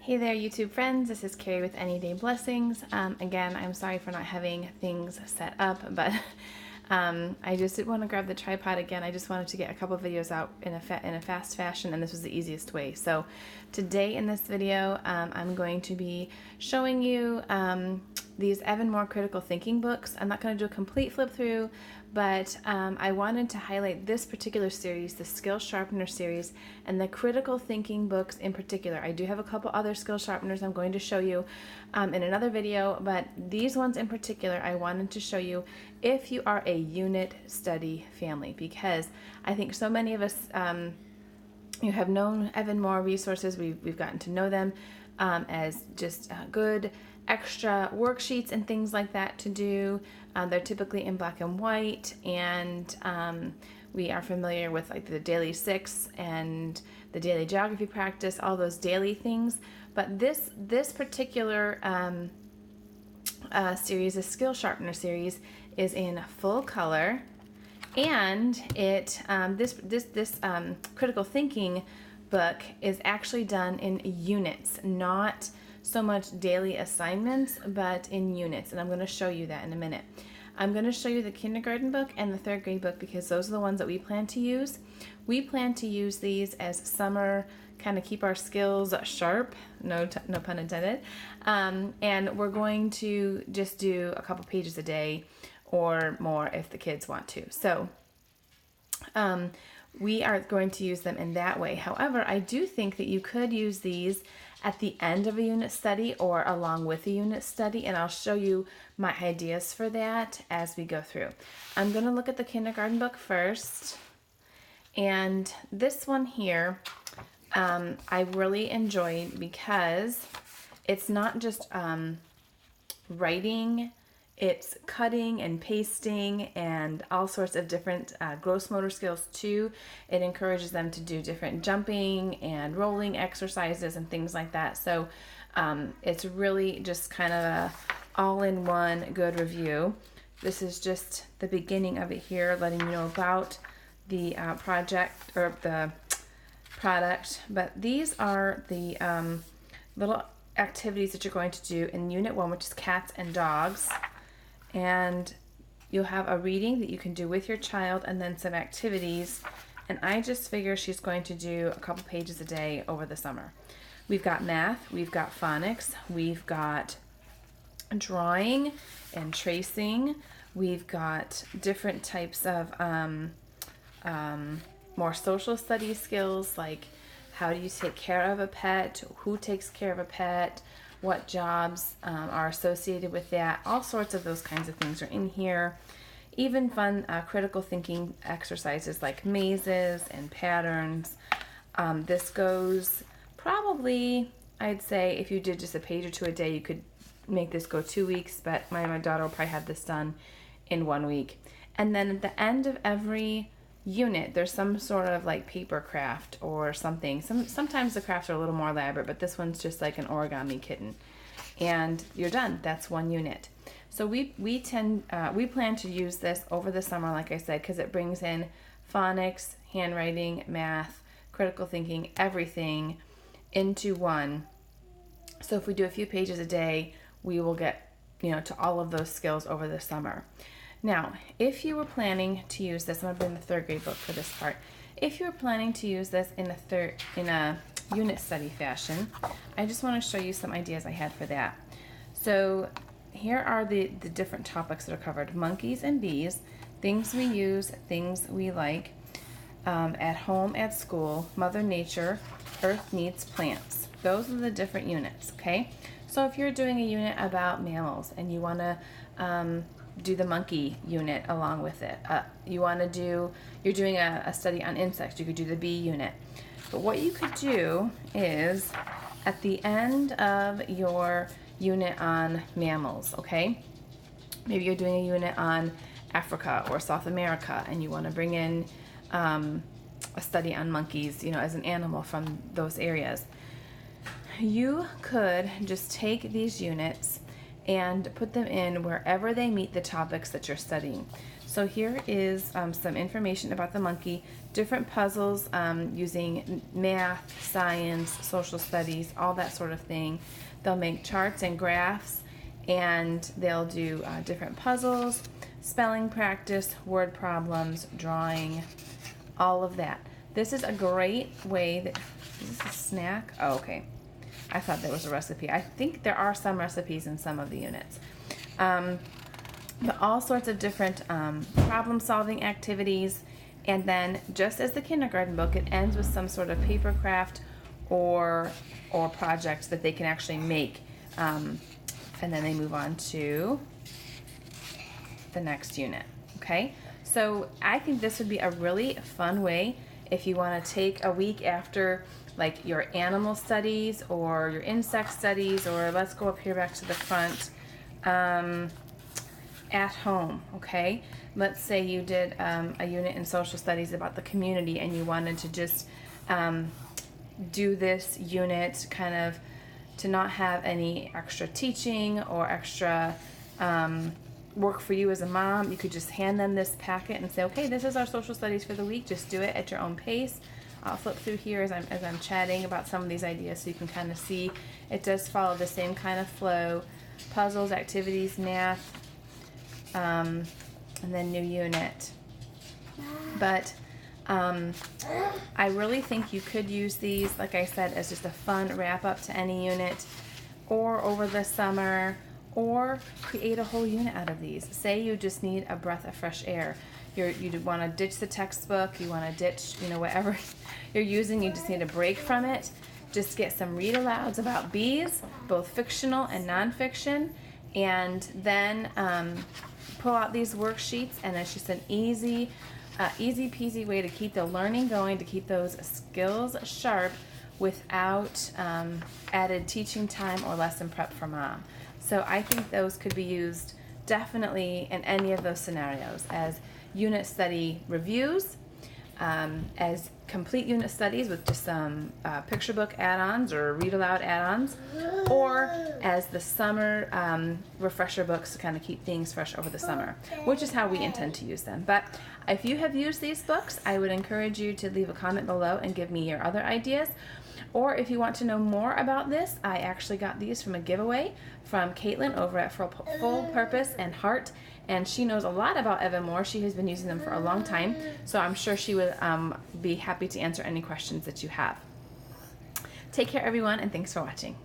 Hey there, YouTube friends. This is Carrie with Any Day Blessings. Again, I'm sorry for not having things set up, but I just didn't want to grab the tripod again. I just wanted to get a couple videos out in a fast fashion, and this was the easiest way. So today in this video, I'm going to be showing you these Evan Moor critical thinking books. I'm not going to do a complete flip through, but I wanted to highlight this particular series, the Skill Sharpener series, and the critical thinking books in particular. I do have a couple other skill sharpeners I'm going to show you in another video, but these ones in particular I wanted to show you if you are a unit study family, because I think so many of us you have known Evan Moor resources. We've gotten to know them as just good extra worksheets and things like that to do. They're typically in black and white, and we are familiar with like the daily 6 and the daily geography practice, all those daily things. But this particular series, the Skill Sharpener series, is in full color, and it this critical thinking book is actually done in units, not so much daily assignments, but in units, and I'm going to show you that in a minute. I'm going to show you the kindergarten book and the 3rd grade book because those are the ones that we plan to use. We plan to use these as summer, kind of keep our skills sharp, no pun intended, and we're going to just do a couple pages a day or more if the kids want to. So we are going to use them in that way. However, I do think that you could use these at the end of a unit study or along with a unit study, and I'll show you my ideas for that as we go through. I'm going to look at the kindergarten book first, and this one here I really enjoyed because it's not just writing. It's cutting and pasting and all sorts of different gross motor skills too. It encourages them to do different jumping and rolling exercises and things like that. So it's really just kind of a all-in-one good review. This is just the beginning of it here, letting you know about the project or the product. But these are the little activities that you're going to do in Unit 1, which is cats and dogs. And you'll have a reading that you can do with your child and then some activities. And I just figure she's going to do a couple pages a day over the summer. We've got math, we've got phonics, we've got drawing and tracing, we've got different types of more social studies skills, like how do you take care of a pet, who takes care of a pet, what jobs are associated with that. All sorts of those kinds of things are in here. Even fun critical thinking exercises like mazes and patterns. This goes probably, I'd say, if you did just a page or two a day, you could make this go 2 weeks, but my daughter will probably have this done in 1 week. And then at the end of every unit, there's some sort of like paper craft or something. Sometimes the crafts are a little more elaborate, but this one's just like an origami kitten, and you're done. That's 1 unit. So we plan to use this over the summer, like I said, because it brings in phonics, handwriting, math, critical thinking, everything into one. So if we do a few pages a day, we will get to all of those skills over the summer. Now, if you were planning to use this, I'm going to bring the 3rd grade book for this part. If you were planning to use this in a unit study fashion, I just want to show you some ideas I had for that. So here are the different topics that are covered. Monkeys and bees, things we use, things we like, at home, at school, Mother Nature, Earth needs plants. Those are the different units, okay? So if you're doing a unit about mammals and you want to do the monkey unit along with it. You're doing a study on insects, you could do the bee unit. But what you could do is at the end of your unit on mammals, okay? Maybe you're doing a unit on Africa or South America and you want to bring in a study on monkeys, as an animal from those areas. You could just take these units and put them in wherever they meet the topics that you're studying. So here is some information about the monkey, different puzzles using math, science, social studies, all that sort of thing. They'll make charts and graphs, and they'll do different puzzles, spelling practice, word problems, drawing, all of that. This is a great way that, is this a snack? Oh, okay. I thought there was a recipe. I think there are some recipes in some of the units. But all sorts of different problem-solving activities, and then just as the kindergarten book, it ends with some sort of paper craft or project that they can actually make, and then they move on to the next unit. Okay, so I think this would be a really fun way if you want to take a week after like your animal studies or your insect studies, or let's go up here back to the front. At home, okay? Let's say you did a unit in social studies about the community, and you wanted to just do this unit kind of to not have any extra teaching or extra work for you as a mom. You could just hand them this packet and say, okay, this is our social studies for the week. Just do it at your own pace. I'll flip through here as I'm chatting about some of these ideas so you can kind of see it does follow the same kind of flow. Puzzles, activities, math, and then new unit. But I really think you could use these, like I said, as just a fun wrap up to any unit, or over the summer, or create a whole unit out of these. Say you just need a breath of fresh air. You want to ditch the textbook, you want to ditch, whatever you're using, you just need a break from it. Just get some read alouds about bees, both fictional and nonfiction, and then pull out these worksheets, and it's just an easy peasy way to keep the learning going, to keep those skills sharp without added teaching time or lesson prep for mom. So I think those could be used definitely in any of those scenarios as unit study reviews, as complete unit studies with just some picture book add-ons or read aloud add-ons, or as the summer refresher books to kind of keep things fresh over the summer, which is how we intend to use them. But if you have used these books, I would encourage you to leave a comment below and give me your other ideas. Or if you want to know more about this, I actually got these from a giveaway from Caitlin over at Full Purpose and Heart, and she knows a lot about Evan Moor. She has been using them for a long time, so I'm sure she would be happy to answer any questions that you have. Take care, everyone, and thanks for watching.